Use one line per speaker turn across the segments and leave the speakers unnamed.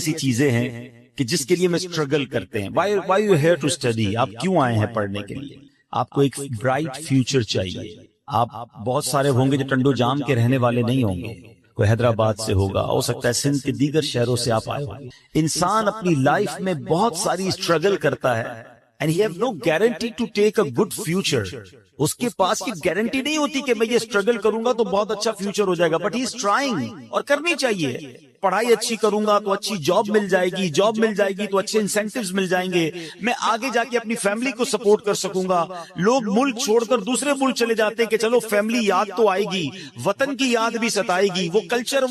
ایسی چیزیں ہیں کہ جس کے لیے میں اسٹرگل کرتے ہیں. why you here to study؟ آپ کیوں آئے ہیں پڑھنے کے لیے؟ آپ کو ایک برائٹ فیوچر چاہیے. آپ بہت سارے ہوں گے جو ٹنڈو جام کے رہنے والے نہیں ہوں گے. کوئی حیدرآباد سے ہوگا، ہو سکتا ہے سندھ کے دیگر شہروں سے آپ آئے ہوں. انسان اپنی لائف میں بہت ساری اسٹرگل کرتا ہے and he have no guarantee to take a good future. اس کے پاس کی گارنٹی نہیں ہوتی کہ میں یہ اسٹرگل کروں گا تو بہت اچھا فیوچر ہو جائے گا. بٹ ہی از ٹرائنگ، اور کرنی چاہیے. پڑھائی اچھی کروں گا تو اچھی جاب مل جائے گی، جاب مل جائے گی تو اچھے انسینٹیوز مل جائیں گے، میں آگے جا کے اپنی فیملی کو سپورٹ کر سکوں گا. لوگ ملک چھوڑ کر دوسرے ملک چلے جاتے ہیں کہ چلو فیملی یاد تو آئے گی، وطن کی یاد بھی ستائے گی، وہ کلچر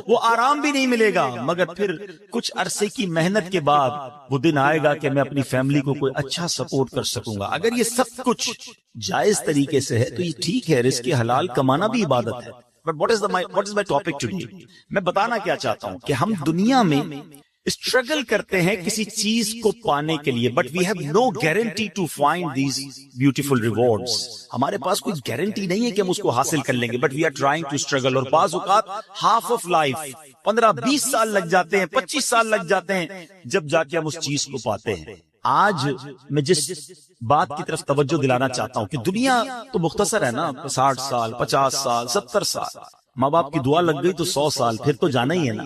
وہ آرام بھی نہیں ملے گا. مگر پھر کچھ عرصے کی محنت کے بعد وہ دن آئے گا کہ میں اپنی فیملی کو کوئی اچھا سپورٹ کر سکوں گا. اگر یہ سب کچھ جائز طریقے سے ہے تو یہ ٹھیک ہے، رزق حلال کمانا بھی عبادت ہے. But what is my topic today؟ میں بتانا کیا چاہتا ہوں کہ ہم دنیا میں اسٹرگل کرتے ہیں کسی چیز کو پانے کے لیے، but we have no guarantee to find these beautiful rewards. ہمارے پاس کوئی گارنٹی نہیں ہے کہ ہم اس کو حاصل کر لیں گے، but we are trying to struggle. اور بعض اوقات ہاف آف لائف 15-20 سال لگ جاتے ہیں، 25 سال لگ جاتے ہیں جب جا کے ہم اس چیز کو پاتے ہیں. آج میں جس بات کی طرف توجہ دلانا چاہتا ہوں کہ دنیا تو مختصر ہے نا، 60 سال 50 سال 70 سال، ماں باپ کی دعا لگ گئی تو 100 سال، پھر تو جانا ہی ہے نا.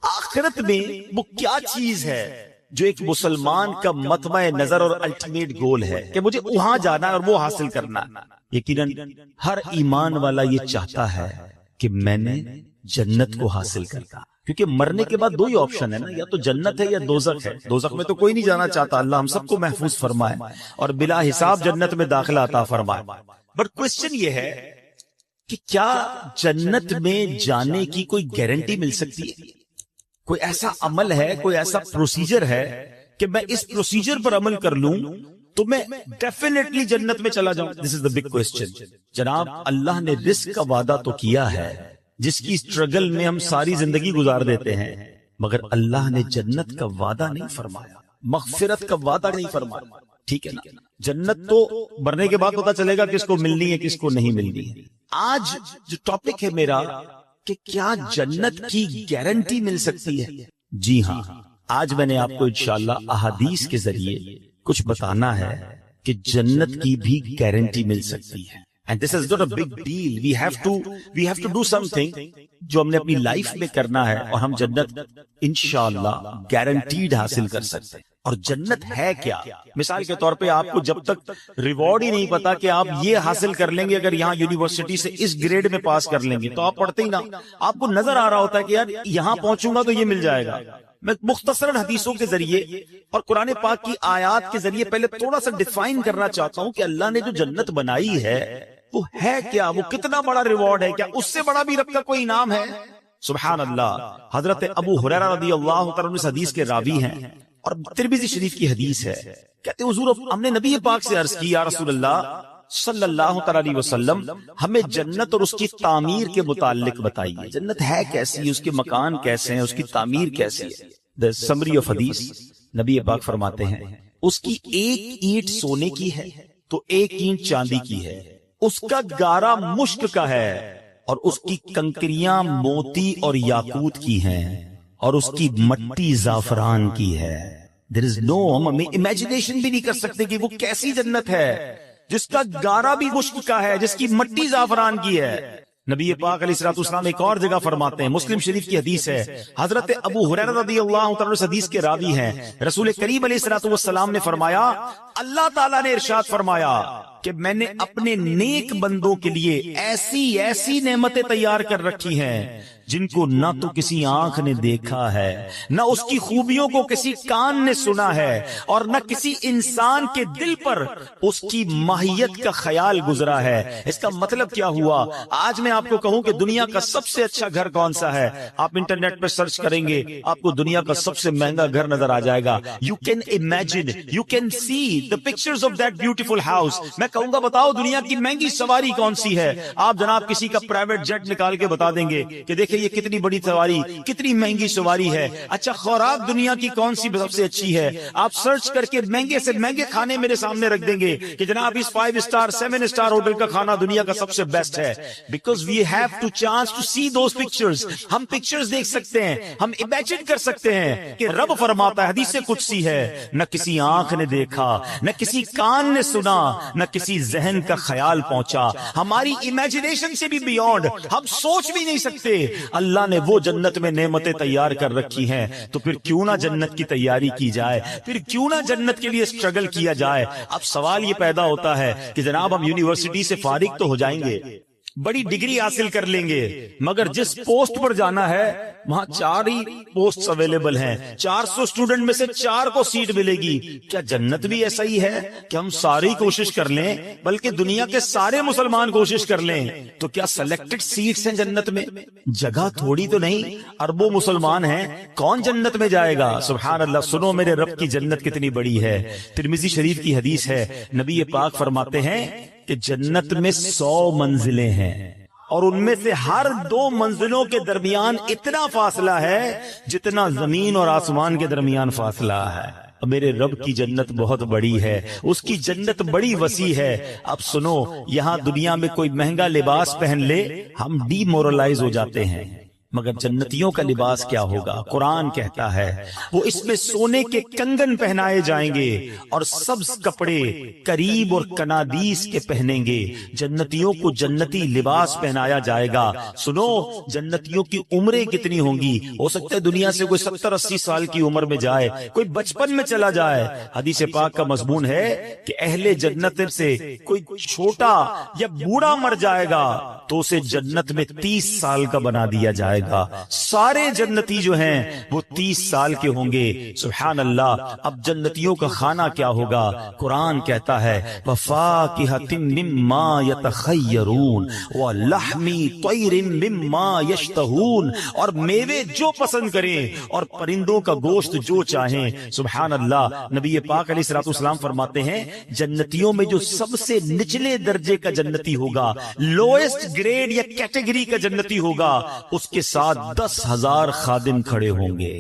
آخرت میں وہ کیا چیز ہے جو ایک مسلمان کا مطمع نظر اور الٹیمیٹ گول ہے کہ مجھے وہاں جانا ہے اور وہ حاصل کرنا؟ یقیناً ہر ایمان والا یہ چاہتا ہے کہ میں نے جنت کو حاصل کرنا، کیونکہ مرنے کے بعد 2 ہی آپشن ہے نا، یا تو جنت ہے یا دوزخ ہے. دوزخ میں تو کوئی نہیں جانا چاہتا، اللہ ہم سب کو محفوظ فرمائے اور بلا حساب جنت میں داخلہ عطا فرمائے. بٹ کوسچن یہ ہے کہ کیا جنت میں جانے کی کوئی گارنٹی مل سکتی ہے؟ کوئی ایسا عمل ہے، کوئی ایسا پروسیجر ہے کہ میں اس پروسیجر پر عمل کر لوں تو میں ڈیفینیٹلی جنت میں چلا جاؤں؟ دس از دا بگ کوسچن. جناب اللہ نے رزق کا وعدہ تو کیا ہے جس کی اسٹرگل میں ہم ساری زندگی گزار دیتے ہیں، مگر اللہ نے جنت کا وعدہ نہیں فرمایا، مغفرت کا وعدہ نہیں فرمایا. ٹھیک ہے نا؟ جنت تو مرنے کے بعد پتا چلے گا کس کو ملنی ہے کس کو نہیں ملنی ہے. آج جو ٹاپک ہے میرا کہ کیا جنت کی گارنٹی مل سکتی ہے؟ جی ہاں، آج میں نے آپ کو انشاءاللہ احادیث کے ذریعے کچھ بتانا ہے کہ جنت کی بھی گارنٹی مل سکتی ہے. And this is not a big deal. We have to do something جو ہم نے اپنی لائف میں کرنا ہے اور ہم جنت انشاءاللہ گارنٹیڈ حاصل کر سکتے ہیں. اور جنت ہے کیا؟ مثال کے طور پہ آپ کو جب تک ریوارڈ ہی نہیں پتا کہ آپ یہ حاصل کر لیں گے اگر یہاں یونیورسٹی سے اس گریڈ میں پاس کر لیں گے تو آپ پڑھتے ہی نہ. آپ کو نظر آ رہا ہوتا ہے کہ یار یہاں پہنچوں گا تو یہ مل جائے گا. میں مختصراً حدیثوں کے ذریعے اور قرآن پاک کی آیات کے ذریعے پہلے تھوڑا سا ڈیفائن کرنا چاہتا ہوں کہ اللہ نے جو جنت بنائی ہے وہ ہے کیا، وہ کتنا بڑا ریوارڈ ہے، کیا اس سے بڑا بھی رب کا کوئی انعام ہے؟ سبحان اللہ. حضرت ابو ہریرہ رضی اللہ تعالیٰ عنہ اس حدیث کے راوی ہیں اور ترمذی شریف کی حدیث ہے. کہتے ہیں حضور ہم نے نبی پاک سے عرض کی، یا رسول اللہ صلی اللہ تعالیٰ علیہ وسلم ہمیں جنت اور اس کی تعمیر کے متعلق بتائیے. جنت ہے کیسی، اس کے مکان کیسے ہیں، اس کی تعمیر کیسی ہے؟ The summary of حدیث، نبی پاک فرماتے ہیں اس کی 1 اینٹ سونے کی ہے تو 1 اینٹ چاندی کی ہے، اس کا گارا مشک کا ہے اور اس کی کنکریاں موتی اور یاقوت کی ہیں اور اس کی مٹی زعفران کی ہے. There is no، ہم امیجنیشن بھی نہیں کر سکتے کہ وہ کیسی جنت ہے جس کا گارا بھی مشک کا ہے، جس کی مٹی زعفران کی ہے. نبی پاک علیہ الصلوۃ والسلام ایک اور جگہ فرماتے ہیں، مسلم شریف کی حدیث ہے، حضرت ابو ہریرہ رضی اللہ تعالیٰ اس حدیث کے راوی ہیں، رسول کریم علیہ الصلوۃ والسلام نے فرمایا، اللہ تعالیٰ نے ارشاد فرمایا کہ میں نے اپنے نیک بندوں کے لیے ایسی نعمتیں تیار کر رکھی ہیں جن کو نہ تو کسی آنکھ نے دیکھا ہے، نہ اس کی خوبیوں کو کسی کان نے سنا ہے، اور نہ کسی انسان کے دل پر اس کی ماہیت کا خیال گزرا ہے. اس کا مطلب کیا ہوا؟ آج میں آپ کو کہوں کہ دنیا کا سب سے اچھا گھر کون سا ہے، آپ انٹرنیٹ پہ سرچ کریں گے آپ کو دنیا کا سب سے مہنگا گھر نظر آ جائے گا. You can imagine, you can see the pictures of that beautiful house. میں کہوں گا بتاؤ دنیا کی مہنگی سواری کون سی ہے، آپ جناب کسی کا پرائیویٹ جیٹ نکال کے بتا دیں گے کہ دیکھیں یہ کتنی بڑی سواری، کتنی مہنگی سواری ہے۔ اچھا خوراک دنیا کی کون سی سب سے اچھی ہے، آپ سرچ کر کے مہنگے سے مہنگے کھانے میرے سامنے رکھ دیں گے کہ جناب اس 5 اسٹار 7 اسٹار ہوٹل کا کھانا دنیا کا سب سے بیسٹ ہے۔ Because we have to chance to see those pictures, ہم پکچرز دیکھ سکتے ہیں، ہم امیجن کر سکتے ہیں کہ رب فرماتا ہے، حدیث قدسی ہے، نہ کسی آنکھ نے دیکھا، نہ کسی کان نے سنا، نہ کسی ذہن کا خیال پہنچا، ہماری امیجنیشن سے بھی بیونڈ، ہم سوچ بھی نہیں سکتے۔ اللہ نے وہ جنت میں نعمتیں تیار کر رکھی ہیں، تو پھر کیوں نہ جنت کی تیاری کی جائے، پھر کیوں نہ جنت کے لیے اسٹرگل کیا جائے۔ اب سوال یہ پیدا ہوتا ہے کہ جناب ہم یونیورسٹی سے فارغ تو ہو جائیں گے، بڑی ڈگری حاصل کر لیں گے، مگر جس پوسٹ پر جانا ہے وہاں 4 ہی پوسٹ اویلیبل ہیں، 400 اسٹوڈنٹ میں سے 4 کو سیٹ ملے گی۔ کیا جنت بھی ایسا ہی ہے کہ ہم ساری کوشش کر لیں، بلکہ دنیا کے سارے مسلمان کوشش کر لیں تو کیا سلیکٹڈ سیٹس ہیں جنت میں؟ جگہ تھوڑی تو نہیں، اربوں مسلمان ہیں، کون جنت میں جائے گا؟ سبحان اللہ، سنو میرے رب کی جنت کتنی بڑی ہے۔ ترمذی شریف کی حدیث ہے، نبی پاک فرماتے ہیں کہ جنت میں 100 منزلیں ہیں، اور ان میں سے ہر 2 منزلوں کے درمیان اتنا فاصلہ ہے جتنا زمین اور آسمان کے درمیان فاصلہ ہے۔ میرے رب کی جنت بہت بڑی ہے، اس کی جنت بڑی وسیع ہے۔ اب سنو، یہاں دنیا میں کوئی مہنگا لباس پہن لے ہم ڈی مورلائز ہو جاتے ہیں، مگر جنتیوں کا لباس کیا ہوگا؟ قرآن کہتا ہے وہ اس میں سونے کے کنگن پہنائے جائیں گے اور سبز کپڑے قریب اور کنادیس کے پہنیں گے۔ جنتیوں کو جنتی لباس پہنایا جائے گا۔ سنو، جنتیوں کی عمریں کتنی ہوں گی؟ ہو سکتا ہے دنیا سے کوئی 70-80 سال کی عمر میں جائے، کوئی بچپن میں چلا جائے۔ حدیث پاک کا مضمون ہے کہ اہل جنت سے کوئی چھوٹا یا بوڑھا مر جائے گا تو اسے جنت میں 30 سال کا بنا دیا جائے گا۔ سارے جنتی جو ہیں وہ 30 سال کے ہوں گے۔ سبحان اللہ۔ اب جنتیوں کا کھانا کیا ہوگا؟ قرآن کہتا ہے وَفَاكِهَةٍ مِّمَّا يَتَخَيَّرُونَ وَلَحْمِ طَيْرٍ مِّمَّا يَشْتَهُونَ، اور میوے جو پسند کریں اور پرندوں کا گوشت جو چاہیں۔ سبحان اللہ۔ نبی پاک علیہ الصلوۃ والسلام فرماتے ہیں جنتیوں میں جو سب سے نچلے درجے کا جنتی ہوگا، لوئسٹ گریڈ یا کیٹیگری کا جنتی ہوگا، اس کے ساتھ 10,000 خادم کھڑے ہوں گے۔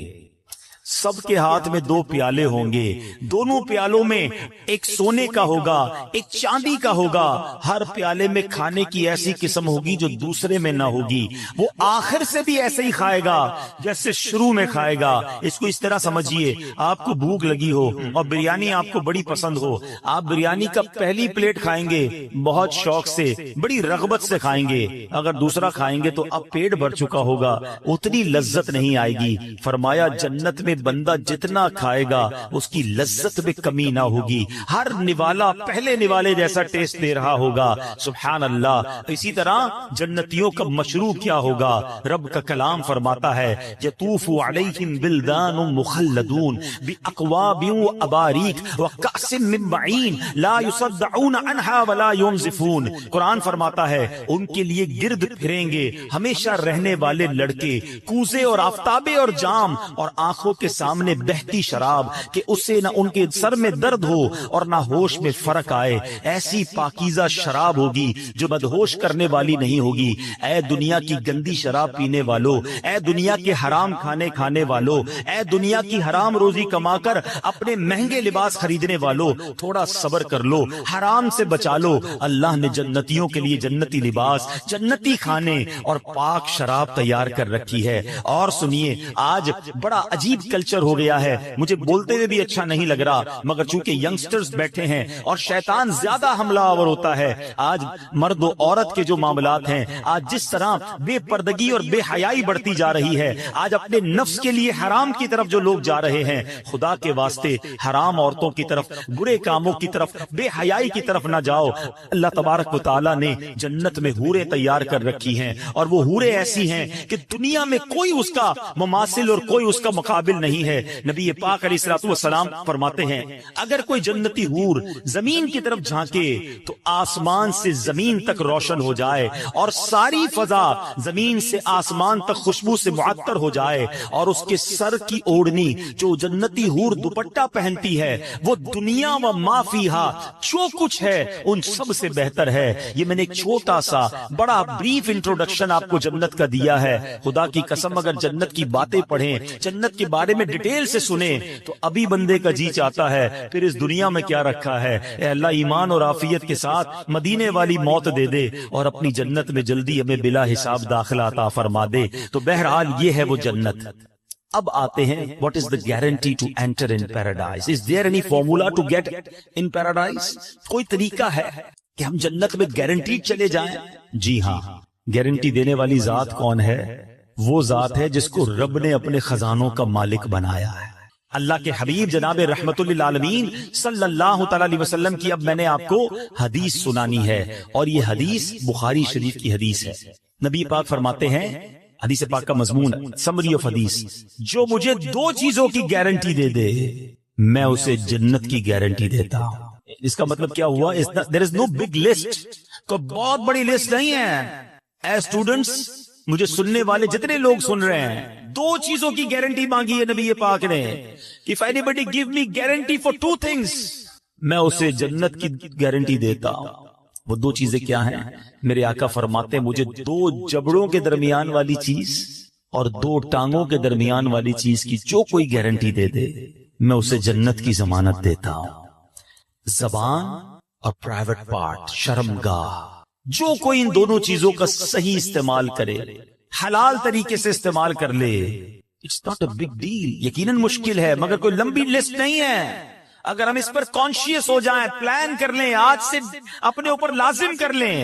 سب کے ہاتھ میں 2 پیالے ہوں گے، دونوں پیالوں میں ایک سونے کا ہوگا، ایک چاندی کا ہوگا۔ ہر پیالے میں کھانے کی ایسی قسم ہوگی جو دوسرے میں نہ ہوگی۔ وہ آخر سے بھی ایسے ہی کھائے گا جیسے شروع میں کھائے گا۔ اس کو اس طرح سمجھیے، آپ کو بھوک لگی ہو اور بریانی آپ کو بڑی پسند ہو، آپ بریانی کا پہلی پلیٹ کھائیں گے بہت شوق سے، بڑی رغبت سے کھائیں گے۔ اگر دوسرا کھائیں گے تو اب پیٹ بھر چکا ہوگا، اتنی لذت نہیں آئے گی۔ فرمایا جنت میں بندہ جتنا کھائے گا اس کی لذت میں کمی نہ ہوگی، ہر نوالا پہلے نوالے جیسا ٹیسٹ دے رہا ہوگا۔ سبحان اللہ۔ اسی طرح جنتیوں کا مشروب کیا ہوگا؟ رب کا کلام فرماتا ہے یطوف علیہم بلدان مخلدون باکواب واباریک وکأس من معین لا یصدعون عنہا ولا ينزفون۔ قرآن فرماتا ہے ان کے لیے گرد پھریں گے ہمیشہ رہنے والے لڑکے، کوزے اور آفتابے اور جام، اور آنکھوں کے سامنے بہتی شراب کہ اس سے نہ ان کے سر میں درد ہو اور نہ ہوش میں فرق آئے۔ ایسی پاکیزہ شراب ہوگی جو مدہوش کرنے والی نہیں ہوگی۔ اے دنیا کی گندی شراب پینے والو، اے دنیا کے حرام کھانے والو، اے دنیا کی حرام روزی کما کر اپنے مہنگے لباس خریدنے والو، تھوڑا صبر کر لو، حرام سے بچا لو۔ اللہ نے جنتیوں کے لیے جنتی لباس، جنتی کھانے اور پاک شراب تیار کر رکھی ہے۔ اور سنیے، آج بڑا عجیب کلچر ہو گیا ہے، مجھے بولتے ہوئے بھی اچھا نہیں لگ رہا، مگر چونکہ ینگسٹرز بیٹھے ہیں اور شیطان زیادہ حملہ آور ہوتا ہے، آج مرد و عورت کے جو معاملات ہیں، آج جس طرح بے پردگی اور بے حیائی بڑھتی جا رہی ہے، آج اپنے نفس کے لیے حرام کی طرف جو لوگ جا رہے ہیں، خدا کے واسطے حرام عورتوں کی طرف، برے کاموں کی طرف، بے حیائی کی طرف نہ جاؤ۔ اللہ تبارک و تعالیٰ نے جنت میں حوریں تیار کر رکھی ہیں، اور وہ حوریں ایسی ہیں کہ دنیا میں کوئی اس کا مماثل اور کوئی اس کا مقابل قابل نہیں ہے. نبی پاک علیہ الصلوۃ والسلام فرماتے ہیں اگر کوئی جنتی حور زمین کی طرف جھانکے تو آسمان سے زمین تک روشن ہو جائے اور ساری فضا زمین سے آسمان تک خوشبو سے معطر ہو جائے, اور اس کے سر کی اوڑھنی جو جنتی حور دوپٹہ پہنتی ہے وہ دنیا و ما فیہا جو کچھ ہے ان سب سے بہتر ہے. یہ میں نے ایک چھوٹا سا بڑا بریف انٹروڈکشن آپ کو جنت کا دیا ہے. خدا کی قسم اگر جنت کی باتیں پڑھیں, جنت کے بارے میں ڈیٹیل سے سنیں تو ابھی بندے کا جی چاہتا ہے پھر اس دنیا میں کیا رکھا ہے. اے اللہ ایمان اور عافیت کے ساتھ مدینے والی موت دے دے اور اپنی جنت میں جلدی ہمیں بلا حساب داخلہ عطا فرما دے. تو بہرحال یہ ہے وہ جنت. اب آتے ہیں what is the guarantee to enter in paradise? Is there any formula to get in paradise? کوئی طریقہ ہے کہ ہم جنت میں گارنٹیڈ چلے جائیں؟ جی ہاں, گارنٹی دینے والی ذات کون ہے؟ وہ ذات ہے جس کو رب نے اپنے خزانوں کا مالک بنایا ہے. اللہ کے حبیب جناب رحمت للعالمین صلی اللہ تعالی علیہ وسلم کی اب میں نے آپ کو حدیث سنانی ہے, اور یہ حدیث بخاری شریف کی حدیث ہے. نبی پاک فرماتے ہیں, حدیث پاک کا مضمون سمری آف حدیث, جو مجھے دو چیزوں کی گارنٹی دے دے میں اسے جنت کی گارنٹی دیتا ہوں. اس کا مطلب کیا ہوا؟ there is no big list, کوئی بہت بڑی لسٹ نہیں ہے. اے اسٹوڈنٹس, مجھے سننے والے جتنے لوگ سن رہے ہیں, دو چیزوں کی گارنٹی مانگی ہے نبی پاک نے کہ if anybody give me guarantee for two things, میں اسے جنت کی گارنٹی دیتا ہوں. وہ دو چیزیں کیا ہیں؟ میرے آقا فرماتے ہیں مجھے دو جبڑوں کے درمیان والی چیز اور دو ٹانگوں کے درمیان والی چیز کی جو کوئی گارنٹی دے دے میں اسے جنت کی ضمانت دیتا ہوں. زبان اور پرائیویٹ پارٹ, شرمگاہ, جو کوئی ان دونوں چیزوں کا صحیح استعمال کرے, حلال طریقے سے استعمال کر لے, it's not a big deal. یقیناً مشکل ہے مگر کوئی لمبی لسٹ نہیں ہے. اگر ہم اس پر کانشیس ہو جائیں, پلان کر لیں, آج سے اپنے اوپر لازم کر لیں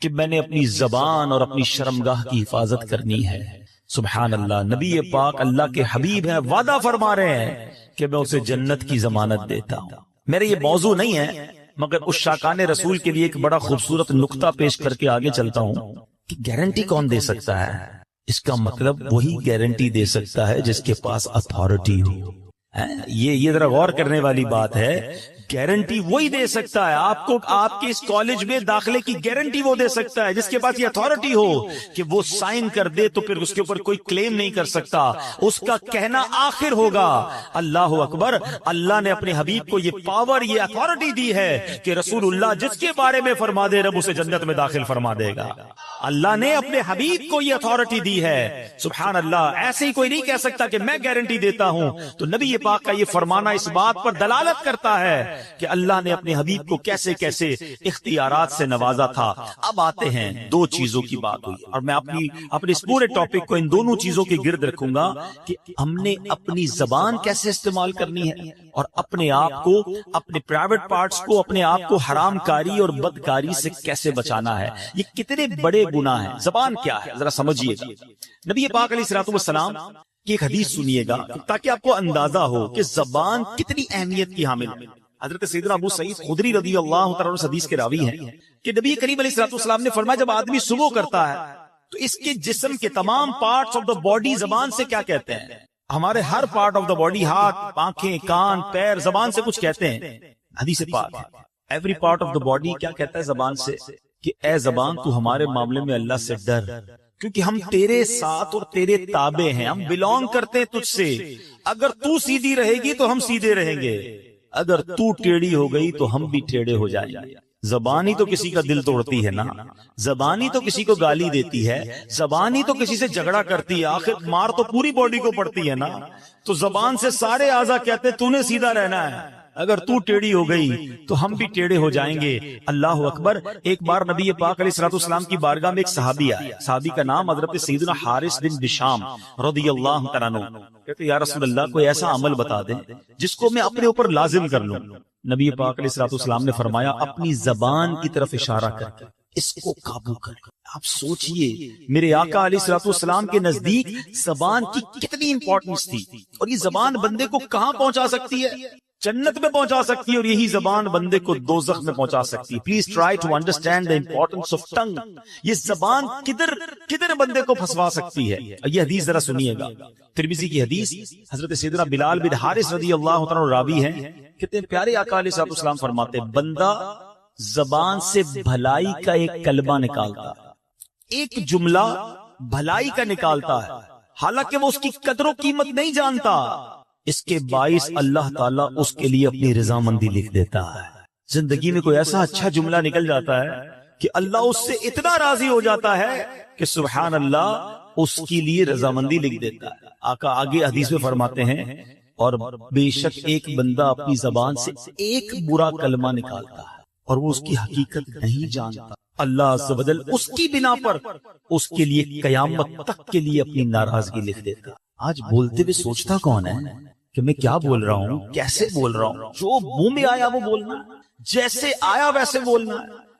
کہ میں نے اپنی زبان اور اپنی شرمگاہ کی حفاظت کرنی ہے. سبحان اللہ, نبی پاک اللہ کے حبیب ہیں, وعدہ فرما رہے ہیں کہ میں اسے جنت کی ضمانت دیتا ہوں. میرا یہ موضوع نہیں ہے مگر اس شاکان رسول کے لیے ایک بڑا خوبصورت نقطہ پیش کر کے آگے چلتا ہوں کہ گارنٹی کون دے سکتا ہے؟ اس کا مطلب وہی گارنٹی دے سکتا ہے جس کے پاس اتھارٹی ہو. یہ ذرا غور کرنے والی بات ہے. گارنٹی وہی دے سکتا ہے آپ کو, آپ کے اس کالج میں داخلے کی گارنٹی وہ دے سکتا ہے جس کے پاس یہ اتھارٹی ہو کہ وہ سائن کر دے تو پھر اس کے اوپر کوئی کلیم نہیں کر سکتا. اس کا کہنا آخر ہوگا اللہ اکبر. اللہ نے اپنے حبیب کو یہ پاور, یہ اتھارٹی دی ہے کہ رسول اللہ جس کے بارے میں فرما دے رب اسے جنت میں داخل فرما دے گا. اللہ نے اپنے حبیب کو یہ اتھارٹی دی ہے. سبحان اللہ, ایسے ہی کوئی نہیں کہہ سکتا کہ میں گارنٹی دیتا ہوں. تو نبی پاک کا یہ فرمانا اس بات پر دلالت کرتا ہے کہ اللہ نے اپنے حبیب کو کیسے کیسے اختیارات سے نوازا تھا. اب آتے ہیں, دو چیزوں کی بات ہوئی اور میں اپنے اس پورے ٹاپک کو ان دونوں چیزوں کے گرد رکھوں گا کہ ہم نے اپنی زبان کیسے استعمال کرنی ہے اور اپنے آپ کو, اپنے پرائیویٹ پارٹس کو, اپنے آپ کو حرام کاری اور بدکاری سے کیسے بچانا ہے. یہ کتنے بڑے گناہ ہیں. زبان کیا ہے ذرا سمجھیے گا. نبی پاک علیہ الصلوۃ والسلام کی ایک حدیث سنیے گا تاکہ آپ کو اندازہ ہو کہ زبان کتنی اہمیت کی حامل ہے. حضرت سیدنا ابو سعید خدری رضی اللہ تعالیٰ عنہ حدیث کے راوی ہیں کہ نبی کریم علیہ الصلوۃ والسلام نے فرمایا جب آدمی صبح کرتا ہے تو اس کے جسم کے تمام پارٹس آف دا باڈی زبان سے کیا کہتے ہیں؟ ہمارے ہر پارٹ آف دا باڈی, ہاتھ, آنکھیں, کان, پیر, زبان سے کچھ کہتے ہیں. حدیث پاک every part of the body کیا کہتا ہے زبان سے کہ اے زبان تو ہمارے معاملے میں اللہ سے ڈر, کیونکہ ہم تیرے ساتھ اور تیرے تابع ہیں, ہم بلونگ کرتے ہیں تجھ سے. اگر تو سیدھی رہے گی تو ہم سیدھے رہیں گے, اگر تو ٹیڑھی ہو گئی تو ہم بھی ٹیڑھے ہو جائیں گے. زبان ہی تو کسی کا دل توڑتی ہے نا, زبان ہی تو کسی کو گالی دیتی ہے, زبان ہی تو کسی سے جھگڑا کرتی ہے. آخر مار تو پوری باڈی کو پڑتی ہے نا. تو زبان سے سارے اعضاء کہتے تو نے سیدھا رہنا ہے, اگر تو ٹیڑھی ہو گئی تو ہم بھی ٹیڑھے ہو جائیں گے. اللہ اکبر. ایک بار نبی پاک علیہ الصلوۃ والسلام کی بارگاہ میں ایک صحابی آیا. صحابی کا نام حضرت سیدنا حارث بن بشام رضی اللہ تعالیٰ عنہ. کہتے یا رسول اللہ کوئی ایسا عمل بتا دیں جس کو میں اپنے اوپر لازم کر لوں. نبی پاک علیہ الصلوۃ والسلام نے فرمایا اپنی زبان کی طرف اشارہ کر کے اس کو قابو کر. آپ سوچئے میرے آقا علیہ الصلوۃ والسلام کے نزدیک زبان کی کتنی امپورٹنس تھی, اور یہ زبان بندے کو کہاں پہنچا سکتی ہے. جنت میں پہنچا سکتی ہے اور یہی زبان بندے کو دوزخ میں پہنچا سکتی ہے. Please try to understand the importance of tongue. یہ زبان کدھر بندے کو پھنسوا سکتی ہے. یہ حدیث ذرا سنیے گا, ترمذی کی حدیث, حضرت سیدنا بلال بن حارث رضی اللہ عنہ راوی ہیں. کتنے پیارے آقا علیہ الصلوۃ والسلام فرماتے ہیں, بندہ زبان سے بھلائی کا ایک کلمہ نکالتا, ایک جملہ بھلائی کا نکالتا ہے, حالانکہ وہ اس کی قدر و قیمت نہیں جانتا, اس کے باعث اللہ تعالیٰ اس کے لیے اپنی رضامندی لکھ دیتا ہے. زندگی میں کوئی ایسا اچھا جملہ نکل جاتا ہے کہ اللہ اس سے اتنا راضی ہو جاتا ہے کہ سبحان اللہ اس کے لیے رضامندی لکھ دیتا ہے. آقا آگے حدیث میں فرماتے ہیں, اور بے شک ایک بندہ اپنی زبان سے ایک برا کلمہ نکالتا ہے اور وہ اس کی حقیقت نہیں جانتا, اللہ عز و جل اس کی بنا پر اس کے لیے قیامت تک کے لیے اپنی ناراضگی لکھ دیتا. آج بولتے ہوئے سوچتا کون ہے کہ میں کیا بول رہا ہوں, کیسے بول رہا ہوں؟ جو منہ میں آیا وہ بولنا, جیسے آیا ویسے بولنا.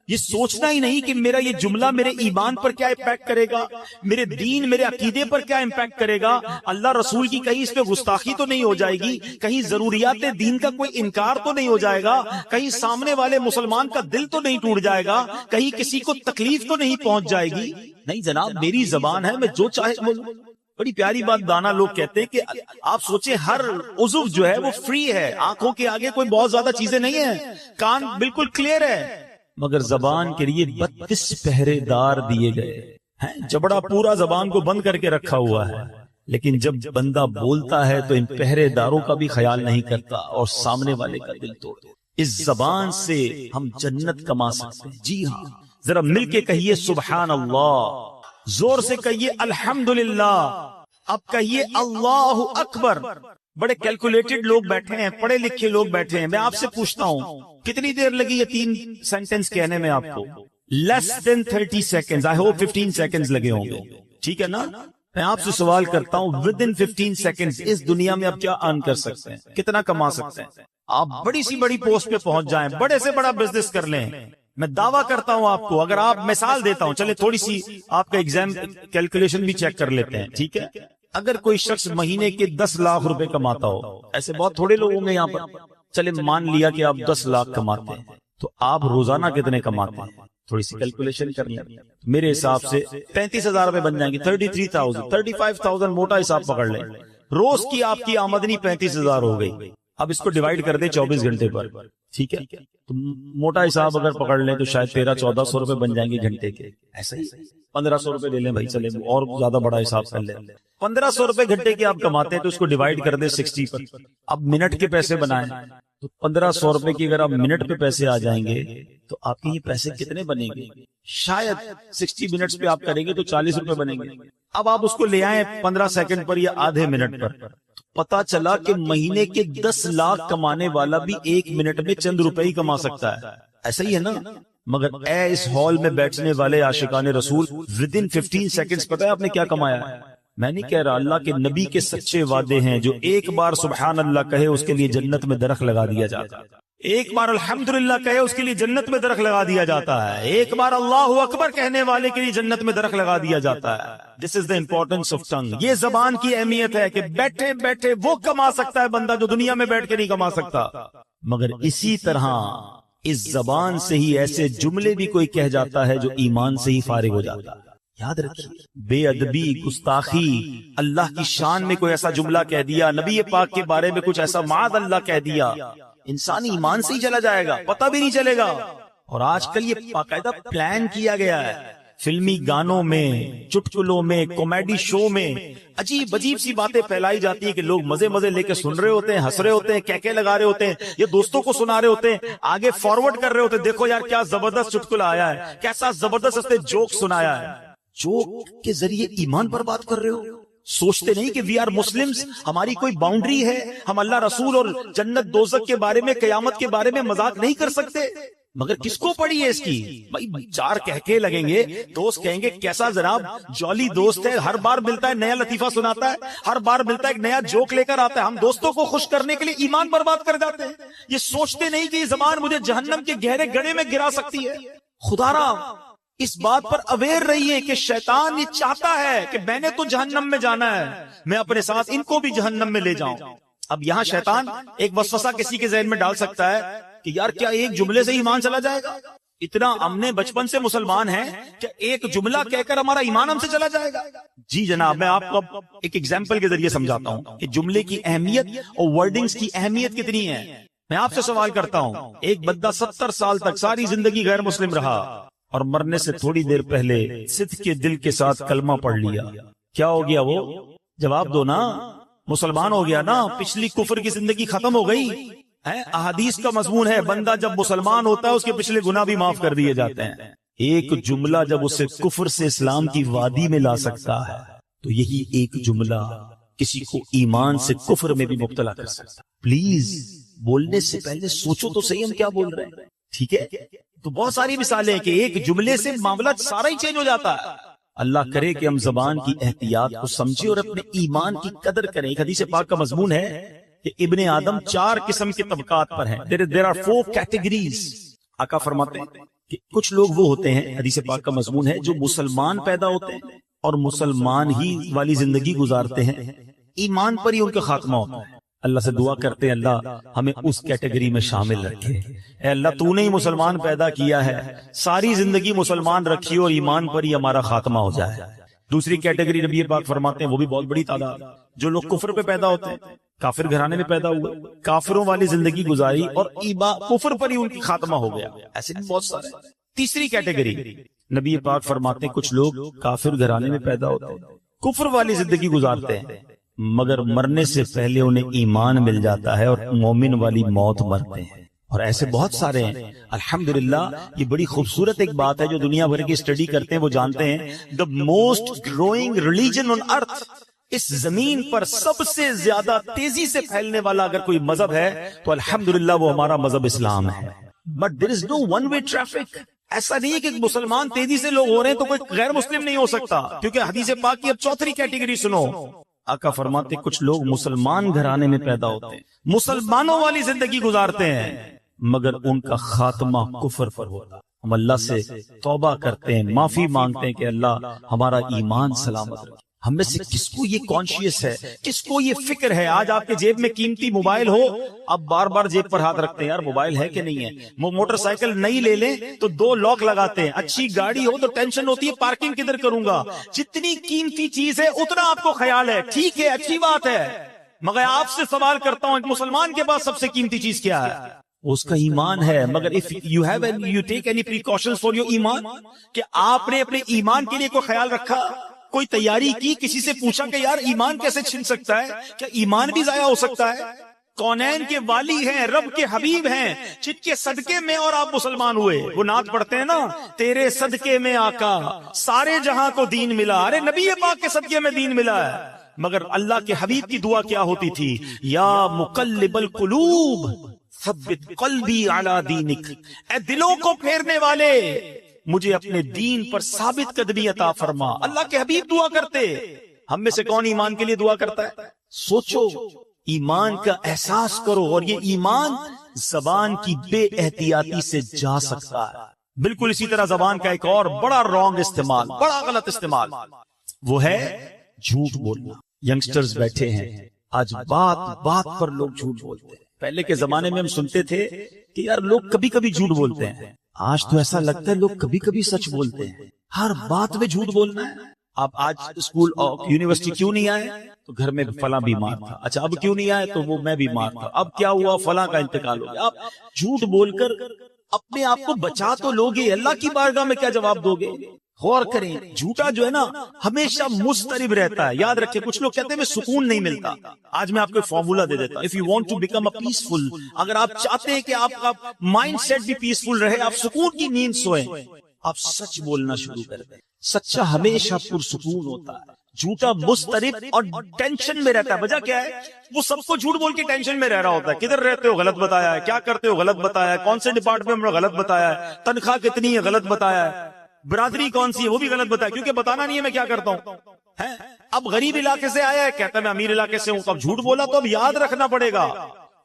یہ سوچنا ہی نہیں کہ میرا یہ جملہ میرے ایمان پر کیا امپیکٹ کرے گا, میرے دین میرے عقیدے پر کیا امپیکٹ کرے گا, اللہ رسول کی کہیں اس پہ گستاخی تو نہیں ہو جائے گی, کہیں ضروریات دین کا کوئی انکار تو نہیں ہو جائے گا, کہیں سامنے والے مسلمان کا دل تو نہیں ٹوٹ جائے گا, کہیں کسی کو تکلیف تو نہیں پہنچ جائے گی. نہیں جناب, میری زبان ہے, میں جو چاہے بولوں. بڑی پیاری بات دانا لوگ کہتے ہیں کہ آپ سوچیں ہر عضو جو ہے وہ فری ہے, آنکھوں کے آگے کوئی بہت زیادہ چیزیں نہیں ہیں, کان بالکل کلیئر ہے, مگر زبان کے لیے 32 پہرے دار دیے گئے ہیں. جبڑا پورا زبان کو بند کر کے رکھا ہوا ہے, لیکن جب بندہ بولتا ہے تو ان پہرے داروں کا بھی خیال نہیں کرتا اور سامنے والے کا دل توڑ. اس زبان سے ہم جنت کما سکتے ہیں. جی ہاں, ذرا مل کے کہیے سبحان اللہ, زور سے کہیے الحمدللہ, اب کہیے اللہ اکبر. بڑے کیلکولیٹڈ لوگ بیٹھے ہیں, پڑھے لکھے لوگ بیٹھے ہیں. میں آپ سے پوچھتا ہوں کتنی دیر لگی یہ 3 سینٹنس کہنے میں آپ کو؟ لیس دین 30 سیکنڈز. آئی ہوپ 15 سیکنڈز لگے ہوں گے, ٹھیک ہے نا؟ میں آپ سے سوال کرتا ہوں, ود ان 15 سیکنڈز اس دنیا میں آپ کیا ارن کر سکتے ہیں, کتنا کما سکتے ہیں؟ آپ بڑی سی بڑی پوسٹ پہ پہنچ جائیں, بڑے سے بڑا بزنس کر لیں. میں دعویٰ کرتا ہوں آپ کو, اگر آپ مثال دیتا ہوں, چلے تھوڑی سی آپ کا ایگزام کیلکولیشن بھی چیک کر لیتے ہیں, ٹھیک ہے؟ اگر کوئی شخص مہینے کے 10 لاکھ روپے کماتا ہو, ایسے بہت تھوڑے لوگ ہوں گے یہاں پر, چلے مان لیا کہ آپ 10 لاکھ کماتے ہیں, تو آپ روزانہ کتنے کماتے ہیں؟ تھوڑی سی کیلکولیشن کر لیں. میرے حساب سے 35,000 روپے بن جائیں گے, 33,000 35,000 موٹا حساب پکڑ لیں. روز کی آپ کی آمدنی 35,000 ہو گئی. اب اس کو ڈیوائڈ کر دیں 24 گھنٹے پر, ٹھیک ہے؟ تو موٹا حساب اگر پکڑ لیں تو شاید 1300-1400 روپے بن جائیں گے گھنٹے کے. ایسا ہی 1500 روپے لے لیں بھائی, چلے اور زیادہ بڑا حساب کر لیں. 1500 روپے گھنٹے کے آپ کماتے ہیں تو اس کو ڈیوائڈ کر دیں 60 پر. اب منٹ کے پیسے بنائیں تو 1500 روپے کی اگر آپ منٹ پہ پیسے آ جائیں گے تو آپ کے یہ پیسے کتنے بنیں گے؟ شاید 60 منٹس پہ آپ کریں گے تو 40 روپے بنیں گے. اب آپ اس کو لے آئیں 15 سیکنڈ پر یا آدھے منٹ پر, پتا چلا کہ مہینے کے 10 لاکھ کمانے والا بھی 1 منٹ میں چند روپے ہی کما سکتا ہے. ایسا ہی ہے نا؟ مگر اے اس ہال میں بیٹھنے والے عاشقان رسول, ود ان 15 سیکنڈز پتا ہے آپ نے کیا کمایا ہے؟ میں نہیں کہہ رہا, اللہ کے نبی کے سچے وعدے ہیں, جو ایک بار سبحان اللہ کہے اس کے لیے جنت میں درخت لگا دیا جاتا ہے, ایک بار الحمدللہ کہے اس کے لیے جنت میں درخت لگا دیا جاتا ہے, ایک بار اللہ اکبر کہنے والے کے لیے جنت میں درخت لگا دیا جاتا ہے. دس از دا امپورٹنس آف ٹنگ. یہ زبان کی اہمیت ہے کہ بیٹھے بیٹھے وہ کما سکتا ہے بندہ جو دنیا میں بیٹھ کے نہیں کما سکتا. مگر اسی طرح اس زبان سے ہی ایسے جملے بھی کوئی کہہ جاتا ہے جو ایمان سے ہی فارغ ہو جاتا ہے. یاد رکھیے, بے ادبی, گستاخی, اللہ کی شان میں کوئی ایسا جملہ کہہ دیا, نبی پاک کے بارے میں کچھ ایسا معاذ اللہ کہہ دیا, انسان ایمان سے ہی چلا جائے گا, پتہ بھی نہیں چلے گا. اور آج کل یہ باقاعدہ پلان کیا گیا ہے, فلمی گانوں میں, چٹکلوں میں, کامیڈی شو میں عجیب عجیب سی باتیں پھیلائی جاتی ہیں کہ لوگ مزے مزے لے کے سن رہے ہوتے ہیں, ہنس رہے ہوتے ہیں, کہکے لگا رہے ہوتے ہیں, یہ دوستوں کو سنا رہے ہوتے ہیں, آگے فارورڈ کر رہے ہوتے ہیں, دیکھو یار کیا زبردست چٹکلا آیا ہے, کیسا زبردست اس نے جوک سنایا ہے. جوک کے ذریعے ایمان پر بات کر رہے ہو. سوچتے نہیں کہ وی آر مسلمز, ہماری کوئی باؤنڈری ہے, ہم اللہ رسول اور جنت دوزخ کے بارے میں, قیامت کے بارے میں مذاق نہیں کر سکتے. مگر کس کو پڑی ہے اس کی؟ بھائی 4 کہکے لگیں گے, دوست کہیں گے کیسا جناب جولی دوست ہے, ہر بار ملتا ہے نیا لطیفہ سناتا ہے, ہر بار ملتا ہے ایک نیا جوک لے کر آتا ہے. ہم دوستوں کو خوش کرنے کے لیے ایمان پر بات کر جاتے ہیں. یہ سوچتے نہیں کہ یہ زبان مجھے جہنم کے گہرے گڑھے میں گرا سکتی ہے. خدا را اس بات پر اویئر رہیے کہ شیطان یہ چاہتا ہے کہ میں نے تو جہنم میں جانا ہے, میں اپنے ساتھ ان کو بھی جہنم میں لے جاؤں. اب یہاں شیطان ایک وسوسہ کسی کے ذہن میں ڈال سکتا ہے کہ یار کیا ایک جملے سے ایمان چلا جائے گا؟ اتنا ہم نے بچپن سے مسلمان ہیں کہ ایک جملہ کہہ کر ہمارا ایمان ہم سے چلا جائے گا؟ جی جناب، میں آپ کو ایک ایگزامپل کے ذریعے سمجھاتا ہوں کہ جملے کی اہمیت اور ورڈنگز کی اہمیت کتنی ہے. میں آپ سے سوال کرتا ہوں، ایک بندہ 70 سال تک ساری زندگی غیر مسلم رہا اور مرنے سے تھوڑی دیر پہلے صدق کے دل کے ساتھ کلمہ پڑھ لیا، کیا ہو گیا وہ؟ جواب دو نا. مسلمان ہو گیا نا، پچھلی کفر کی زندگی ختم ہو گئی. احادیث کا مضمون ہے بندہ جب مسلمان ہوتا ہے اس کے پچھلے گناہ بھی معاف کر دیے جاتے ہیں. ایک جملہ جب اسے کفر سے اسلام کی وادی میں لا سکتا ہے تو یہی ایک جملہ کسی کو ایمان سے کفر میں بھی مبتلا کر سکتا ہے. پلیز بولنے سے پہلے سوچو تو صحیح ہم کیا بول رہے ہیں. ٹھیک ہے، تو بہت ساری مثالیں ہیں کہ ایک جملے سے معاملہ سارا ہی چینج ہو جاتا ہے. اللہ کرے کہ ہم زبان کی احتیاط کو سمجھیں اور اپنے ایمان کی قدر کریں. ایک حدیث پاک کا مضمون ہے کہ ابن آدم 4 قسم کے طبقات پر ہیں. There are 4 categories. آقا فرماتے ہیں کہ کچھ لوگ وہ ہوتے ہیں، حدیث پاک کا مضمون ہے، جو مسلمان پیدا ہوتے ہیں اور مسلمان ہی والی زندگی گزارتے ہیں، ایمان پر ہی ان کا خاتمہ ہوتا ہے. اللہ سے دعا کرتے ہیں اللہ ہمیں اس کیٹیگری میں شامل رکھے. اے اللہ تو نے ہی مسلمان پیدا کیا ہے، ساری زندگی مسلمان رکھی اور ایمان پر ہی ہمارا خاتمہ ہو جائے. دوسری کیٹیگری نبی پاک فرماتے ہیں وہ بھی بہت بڑی تعداد، جو لوگ کفر پہ پیدا ہوتے ہیں، کافر گھرانے میں پیدا ہوئے، کافروں والی زندگی گزاری اور کفر پر ہی ان کی خاتمہ ہو گیا. ایسے بھی بہت سارے. تیسری کیٹیگری نبی پاک فرماتے ہیں کچھ لوگ کافر گھرانے میں پیدا ہوتے ہیں، کفر والی زندگی گزارتے ہیں، مگر مرنے سے پہلے انہیں ایمان مل جاتا ہے اور مومن والی موت مرتے ہیں. اور ایسے بہت سارے ہیں. الحمدللہ یہ بڑی خوبصورت ایک بات ہے جو دنیا بھر کی اسٹڈی کرتے ہیں وہ جانتے ہیں the most growing religion on earth، اس زمین پر سب سے زیادہ تیزی سے پھیلنے والا اگر کوئی مذہب ہے تو الحمدللہ وہ ہمارا مذہب اسلام ہے. but there is no one way traffic. ایسا نہیں ہے کہ مسلمان تیزی سے لوگ ہو رہے ہیں تو کوئی غیر مسلم نہیں ہو سکتا، کیونکہ حدیث پاک کی اب چوتھی کیٹیگری سنو. آقا فرماتے کچھ لوگ مسلمان گھرانے میں پیدا ہوتے ہیں، مسلمانوں والی زندگی گزارتے ہیں، مگر ان کا خاتمہ کفر پر ہوتا. ہم اللہ سے توبہ کرتے ہیں، معافی مانگتے ہیں کہ اللہ ہمارا ایمان سلامت رکھے. ہم میں سے کس کو یہ کانشیس ہے، کس کو یہ فکر ہے؟ آج آپ کے جیب میں قیمتی موبائل ہو، اب بار بار جیب پر ہاتھ رکھتے ہیں یار موبائل ہے کہ نہیں ہے. موٹر سائیکل نئی لے لیں تو 2 لاک لگاتے ہیں. اچھی گاڑی ہو تو ٹینشن ہوتی ہے پارکنگ کدھر کروں گا. جتنی قیمتی چیز ہے اتنا آپ کو خیال ہے. ٹھیک ہے، اچھی بات ہے، مگر آپ سے سوال کرتا ہوں ایک مسلمان کے پاس سب سے قیمتی چیز کیا ہے؟ اس کا ایمان ہے. مگر if you take any precautions for your ایمان، کہ آپ نے اپنے ایمان کے لیے کوئی خیال رکھا، کوئی تیاری کی، کسی سے پوچھا کہ یار ایمان کیسے چھن سکتا ہے، کیا ایمان بھی ضائع ہو سکتا ہے؟ کونین کے والی ہیں، رب کے حبیب ہیں، جن کے صدقے میں اور آپ مسلمان ہوئے. وہ نعت پڑھتے ہیں نا، تیرے صدقے میں آقا سارے جہاں کو دین ملا. ارے نبی پاک کے صدقے میں دین ملا ہے. مگر اللہ کے حبیب کی دعا کیا ہوتی تھی؟ یا مقلب القلوب ثبت قلبی علی دینک، اے دلوں کو پھیرنے والے مجھے اپنے دین پر ثابت قدمی عطا فرما. اللہ کے حبیب دعا کرتے. ہم میں سے کون ایمان کے لیے دعا کرتا ہے؟ سوچو، ایمان کا احساس کرو. اور یہ ایمان زبان کی بے احتیاطی سے جا سکتا ہے. بالکل اسی طرح زبان کا ایک اور بڑا رانگ استعمال، بڑا غلط استعمال، وہ ہے جھوٹ بولنا. ینگسٹرز بیٹھے ہیں، آج بات بات پر لوگ جھوٹ بولتے ہیں. پہلے کے زمانے میں ہم سنتے تھے کہ یار لوگ کبھی کبھی جھوٹ بولتے ہیں. آج تو ایسا لگتا ہے لوگ کبھی کبھی سچ بولتے ہیں. ہر بات میں جھوٹ بولنا ہے. آپ آج اسکول اور یونیورسٹی کیوں نہیں آئے؟ تو گھر میں فلاں بیمار تھا. اچھا اب کیوں نہیں آئے؟ تو وہ میں بیمار تھا. اب کیا ہوا؟ فلاں کا انتقال ہو گیا. آپ جھوٹ بول کر اپنے آپ کو بچا تو لوگے، اللہ کی بارگاہ میں کیا جواب دو گے؟ غور کریں. جھوٹا جو ہے نا ہمیشہ مضطرب رہتا ہے. یاد رکھیں، کچھ لوگ کہتے ہیں میں سکون نہیں ملتا. آج میں آپ کو ایک فارمولا دے دیتا ہوں. If you want to become a peaceful، اگر آپ چاہتے ہیں کہ آپ کا مائنڈ سیٹ بھی پیسفل رہے، آپ سکون کی نیند سوئیں، آپ سچ بولنا شروع کر دیں. سچا ہمیشہ پرسکون ہوتا ہے، جھوٹا مضطرب اور ٹینشن میں رہتا ہے. وجہ کیا ہے؟ وہ سب کو جھوٹ بول کے ٹینشن میں رہ رہا ہوتا ہے. کدھر رہتے ہو؟ غلط بتایا ہے. کیا کرتے ہو؟ غلط بتایا ہے. کون سے ڈپارٹمنٹ میں؟ غلط بتایا ہے. تنخواہ کتنی ہے؟ غلط بتایا ہے. برادری کون سی ہے؟ وہ بھی غلط بتایا، کیونکہ بتانا نہیں ہے میں کیا کرتا ہوں. اب غریب علاقے سے آیا ہے، کہتا ہے میں امیر علاقے سے ہوں. اب جھوٹ بولا تو اب یاد رکھنا پڑے گا.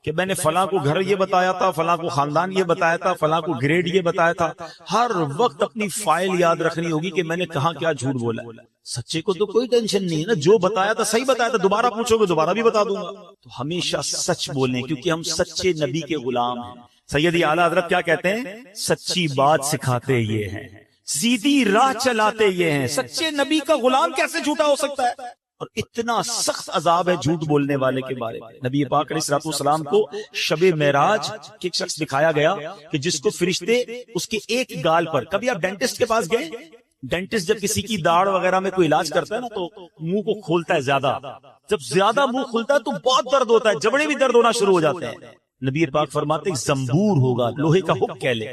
کہ میں نے فلاں کو گھر یہ بتایا تھا، فلاں کو خاندان یہ بتایا تھا، فلاں کو گریڈ یہ بتایا تھا. ہر وقت اپنی فائل یاد رکھنی ہوگی کہ میں نے کہاں کیا جھوٹ بولا. سچے کو تو کوئی ٹینشن نہیں ہے نا، جو بتایا تھا صحیح بتایا تھا، دوبارہ پوچھو گے دوبارہ بھی بتا دوں گا. تو ہمیشہ سچ بولیں، کیونکہ ہم سچے نبی کے غلام ہیں. سیدی اعلیٰ حضرت کیا کہتے ہیں؟ سچی بات سکھاتے یہ ہیں، سیدھی راہ چلاتے یہ ہیں. سچے نبی کا غلام کیسے جھوٹا ہو سکتا ہے؟ اور اتنا سخت عذاب ہے جھوٹ بولنے والے کے بارے میں. نبی پاک علیہ الصلوۃ والسلام کو شب معراج کے ایک شخص دکھایا گیا کہ جس کو فرشتے اس کے ایک گال پر، کبھی آپ ڈینٹسٹ کے پاس گئے؟ ڈینٹسٹ جب کسی کی داڑھ وغیرہ میں کوئی علاج کرتا ہے نا تو منہ کو کھولتا ہے زیادہ. جب زیادہ منہ کھلتا ہے تو بہت درد ہوتا ہے، جبڑے بھی درد ہونا شروع ہو جاتے ہیں. نبی پاک فرماتے ہیں زنبور ہوگا، لوہے کا ہک کہہ لے،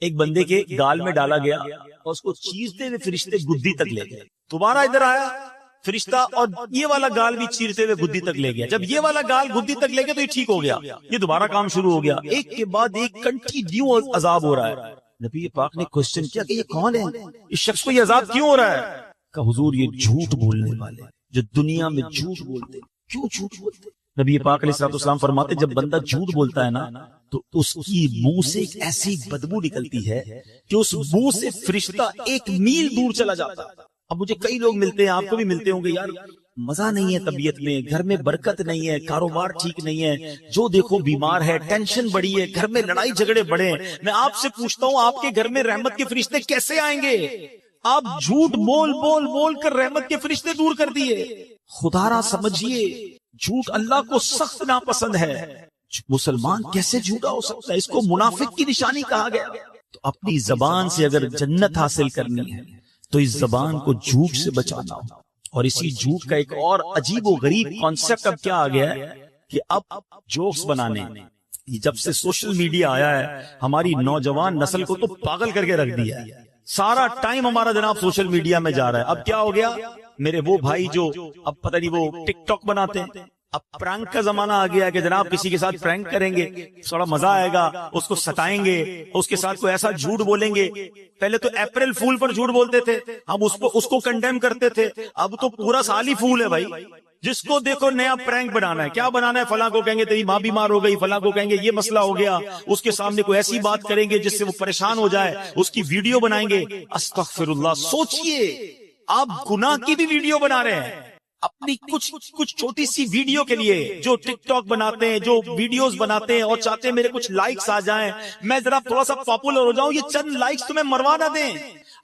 ایک بندے کے گال میں ڈالا گیا اور اس کو چیرتے ہوئے فرشتے گدی تک لے گئے. دوبارہ ادھر آیا فرشتہ اور یہ والا گال بھی چیرتے ہوئے گدی تک لے گیا. جب یہ والا گال گدی تک لے گیا تو یہ ٹھیک ہو گیا، یہ دوبارہ کام شروع ہو گیا. ایک کے بعد ایک کنٹینیو عذاب ہو رہا ہے. نبی پاک نے کوسچن کیا کہ یہ کون ہے، اس شخص کو یہ عذاب کیوں ہو رہا ہے؟ کہ حضور یہ جھوٹ بولنے والے جو دنیا میں جھوٹ بولتے. کیوں جھوٹ بولتے؟ نبی پاک علیہ الصلوۃ والسلام فرماتے جب بندہ جھوٹ بولتا ہے نا تو اس کی منہ سے ایک ایسی بدبو نکلتی ہے کہ اس منہ سے فرشتہ 1 میل دور چلا جاتا ہے. اب مجھے کئی لوگ ملتے ہیں، آپ کو بھی ملتے ہوں گے، یار مزہ نہیں ہے طبیعت میں، گھر میں برکت نہیں ہے، کاروبار ٹھیک نہیں ہے، جو دیکھو بیمار ہے، ٹینشن بڑی ہے، گھر میں لڑائی جھگڑے بڑے ہیں. میں آپ سے پوچھتا ہوں آپ کے گھر میں رحمت کے فرشتے کیسے آئیں گے؟ آپ جھوٹ بول بول بول کر رحمت کے فرشتے دور کر دیے. خدا را سمجھیے جھوٹ اللہ کو سخت ناپسند ہے. مسلمان کیسے جھوٹا ہو سکتا ہے؟ اس کو منافق کی نشانی کہا گیا. تو اپنی زبان سے اگر جنت حاصل کرنی ہے تو اس زبان کو جھوٹ سے بچانا ہو. اور اسی جھوٹ کا ایک اور عجیب و غریب کانسیپٹ اب کیا آ گیا ہے کہ اب جوکس بنانے، جب سے سوشل میڈیا آیا ہے ہماری نوجوان نسل کو تو پاگل کر کے رکھ دیا ہے. سارا ٹائم ہمارا جناب سوشل میڈیا میں جا رہا ہے. اب کیا ہو گیا میرے وہ بھائی جو اب پتہ نہیں وہ ٹک ٹاک بناتے ہیں، اب پرانک کا زمانہ آ گیا کہ جناب کسی کے ساتھ پرانک کریں گے، تھوڑا مزہ آئے گا، اس کو ستائیں گے، اس کے ساتھ کوئی ایسا جھوٹ بولیں گے. پہلے تو اپریل فول پر جھوٹ بولتے تھے، اب اس کو کنڈیم کرتے تھے، اب تو پورا سال ہی فول ہے بھائی. جس کو دیکھو نیا پرینک بنانا ہے. کیا بنانا ہے؟ فلاں کو کہیں گے تیری ماں بیمار ہو گئی، فلاں کو کہیں گے یہ مسئلہ ہو گیا، اس کے سامنے کوئی ایسی بات کریں گے جس سے وہ پریشان ہو جائے، اس کی ویڈیو بنائیں گے. استغفر اللہ. سوچئے آپ گناہ کی بھی ویڈیو بنا رہے ہیں اپنی کچھ چھوٹی سی ویڈیو کے لیے. جو ٹک ٹاک بناتے ہیں، جو ویڈیوز بناتے ہیں اور چاہتے ہیں میرے کچھ لائکس آ جائیں، میں ذرا تھوڑا سا پاپولر ہو جاؤں، یہ چند لائکس تمہیں مروا نہ دیں.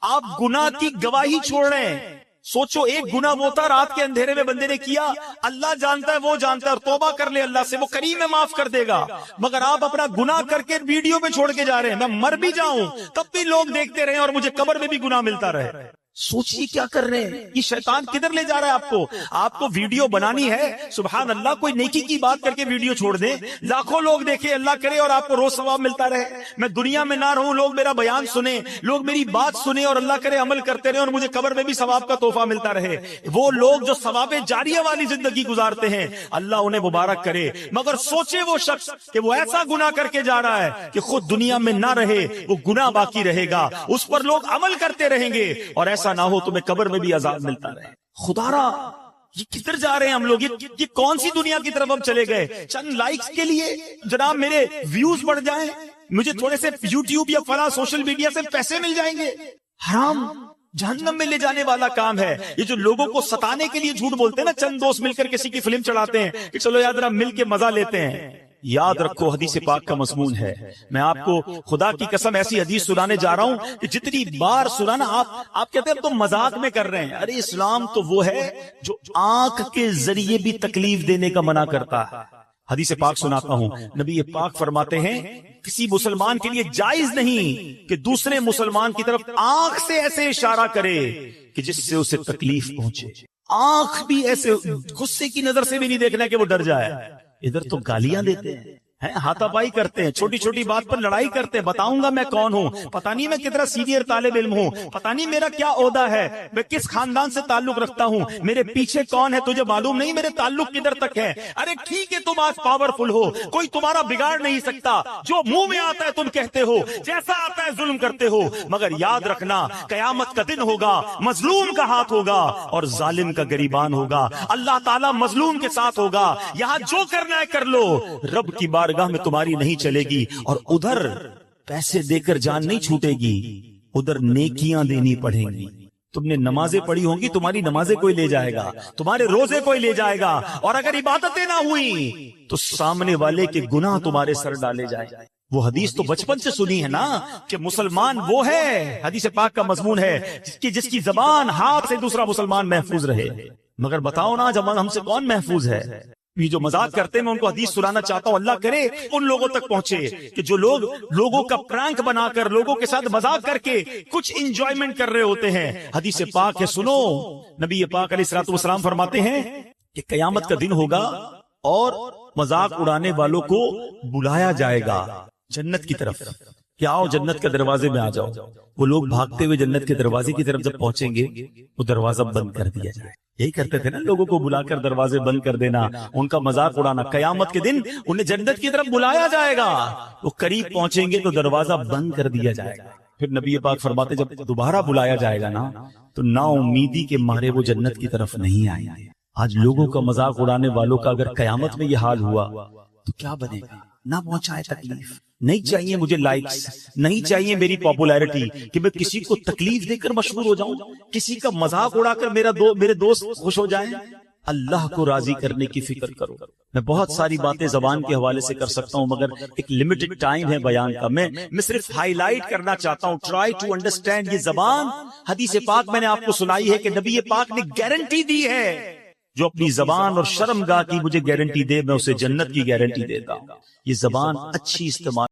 آپ گناہ کی گواہی چھوڑ رہے ہیں. سوچو ایک گناہ وہ تھا رات کے اندھیرے میں بندے نے کیا، اللہ جانتا ہے وہ جانتا ہے، اور توبہ کر لے اللہ سے، وہ کریم ہے معاف کر دے گا. مگر آپ اپنا گناہ کر کے ویڈیو پہ چھوڑ کے جا رہے ہیں. میں مر بھی جاؤں تب بھی لوگ دیکھتے رہے اور مجھے قبر میں بھی گناہ ملتا رہے. سوچیے کیا کر رہے ہیں. یہ شیطان کدھر لے جا رہا ہے آپ کو ویڈیو بنانی ہے، سبحان اللہ کوئی نیکی کی بات کر کے ویڈیو چھوڑ دیں، لاکھوں لوگ دیکھیں، اللہ کرے اور آپ کو روز ثواب ملتا رہے. میں دنیا میں نہ رہوں، لوگ میرا بیان سنیں، لوگ میری بات سنیں اور اللہ کرے عمل کرتے رہے اور مجھے قبر میں بھی ثواب کا تحفہ ملتا رہے. وہ لوگ جو ثواب جاریہ والی زندگی گزارتے ہیں اللہ انہیں مبارک کرے. مگر سوچے وہ شخص کہ وہ ایسا گناہ کر کے جا رہا ہے کہ خود دنیا میں نہ رہے، وہ گناہ باقی رہے گا، اس پر لوگ عمل کرتے رہیں گے اور ایسا نہ ہو تمہیں قبر میں بھی عذاب ملتا رہے. خدا را یہ کدھر جا رہے ہیں ہم لوگ؟ یہ کون سی دنیا کی طرف ہم چلے گئے؟ چند لائکس کے لیے جناب میرے ویوز بڑھ جائیں، مجھے تھوڑے سے یوٹیوب یا فلاں سوشل میڈیا سے پیسے مل جائیں گے. حرام جہنم میں لے جانے والا کام ہے. یہ جو لوگوں کو ستانے کے لیے جھوٹ بولتے ہیں نا، چند دوست مل کر کسی کی فلم چڑھاتے ہیں کہ چلو یاد رہا مل کے مزہ لیتے ہیں. یاد رکھو حدیث پاک کا مضمون ہے. میں آپ کو خدا کی قسم ایسی حدیث سنانے جا رہا ہوں کہ جتنی بار سنانا آپ کہتے ہیں تو مذاق میں کر رہے ہیں. ارے اسلام تو وہ ہے جو آنکھ کے ذریعے بھی تکلیف دینے کا منع کرتا ہے. حدیث پاک سناتا ہوں. نبی پاک فرماتے ہیں کسی مسلمان کے لیے جائز نہیں کہ دوسرے مسلمان کی طرف آنکھ سے ایسے اشارہ کرے کہ جس سے اسے تکلیف پہنچے. آنکھ بھی ایسے غصے کی نظر سے بھی نہیں دیکھنا کہ وہ ڈر جائے. ادھر تو گالیاں دیتے ہیں، ہاتھا پائی کرتے ہیں، چھوٹی چھوٹی بات پر لڑائی کرتے ہیں. بتاؤں گا میں کون ہوں، پتہ نہیں میں کتنا سینئر طالب علم ہوں، پتہ نہیں میرا کیا عہدہ ہے، میں کس خاندان سے تعلق رکھتا ہوں، میرے پیچھے کون ہے تجھے معلوم نہیں، میرے تعلق کدھر تک ہے. ارے ٹھیک ہے تم آج پاورفل ہو، کوئی تمہارا بگاڑ نہیں سکتا، جو منہ میں آتا ہے تم کہتے ہو، جیسا آتا ہے ظلم کرتے ہو. مگر یاد رکھنا قیامت کا دن ہوگا، مظلوم کا ہاتھ ہوگا اور ظالم کا گریبان ہوگا. اللہ تعالیٰ مظلوم کے ساتھ ہوگا. یہاں جو کرنا ہے کر لو، رب کی بار بارگاہ میں تمہاری نہیں چلے گی، اور ادھر پیسے دے کر جان نہیں چھوٹے گی، ادھر نیکیاں دینی پڑیں گی۔ تم نے نمازیں پڑھی ہوں گی، تمہاری نمازیں کوئی لے جائے گا، تمہارے روزے کوئی لے جائے گا، اور اگر عبادتیں نہ ہوئی تو سامنے والے کے گناہ تمہارے سر ڈالے جائیں۔ وہ حدیث تو بچپن سے سنی ہے نا کہ مسلمان وہ ہے، حدیث پاک کا مضمون ہے، جس کی زبان ہاتھ سے دوسرا مسلمان محفوظ رہے۔ مگر بتاؤ نا جب ہم سے کون محفوظ ہے؟ یہ جو مذاق کرتے ہیں میں ان کو حدیث سنانا چاہتا ہوں، اللہ کرے ان لوگوں تک پہنچے کہ جو لوگ لوگوں کا پرانک بنا کر، لوگوں کے ساتھ مذاق کر کے کچھ انجوائمنٹ کر رہے ہوتے ہیں۔ حدیث پاک ہے، سنو، نبی پاک علیہ الصلوۃ والسلام فرماتے ہیں کہ قیامت کا دن ہوگا اور مذاق اڑانے والوں کو بلایا جائے گا جنت کی طرف کہ آؤ جنت کے دروازے میں آ جاؤ۔ وہ لوگ بھاگتے ہوئے جنت کے دروازے کی طرف جب پہنچیں گے وہ دروازہ بند کر دیا جائے۔ یہی کرتے تھے نا، لوگوں کو بلا کر دروازے بند کر دینا، ان کا مذاق اڑانا۔ قیامت کے دن انہیں جنت کی طرف بلایا جائے گا، وہ قریب پہنچیں گے تو دروازہ بند کر دیا جائے گا۔ پھر نبی پاک فرماتے جب دوبارہ بلایا جائے گا نا تو نا امیدی کے مارے وہ جنت کی طرف نہیں آئیں گے۔ آج لوگوں کا مذاق اڑانے والوں کا اگر قیامت میں یہ حال ہوا تو کیا بنے گا؟ نہ پہنچائے تکلیف۔ نہیں چاہیے مجھے لائکس، نہیں چاہیے میری پاپولیرٹی کہ میں کسی کو تکلیف دے کر مشہور ہو جاؤں، کسی کا مذاق اڑا کر میرے دوست خوش ہو جائیں۔ اللہ کو راضی کرنے کی فکر کرو۔ میں بہت ساری باتیں زبان کے حوالے سے کر سکتا ہوں مگر ایک لمیٹڈ ٹائم ہے بیان کا، میں صرف ہائی لائٹ کرنا چاہتا ہوں۔ Try to understand. یہ زبان حدیث پاک میں نے آپ کو سنائی ہے کہ نبی پاک نے گارنٹی دی ہے، جو اپنی زبان اور شرم گاہ کی مجھے گارنٹی دے میں اسے جنت کی گارنٹی دیتا ہوں۔ یہ زبان اچھی استعمال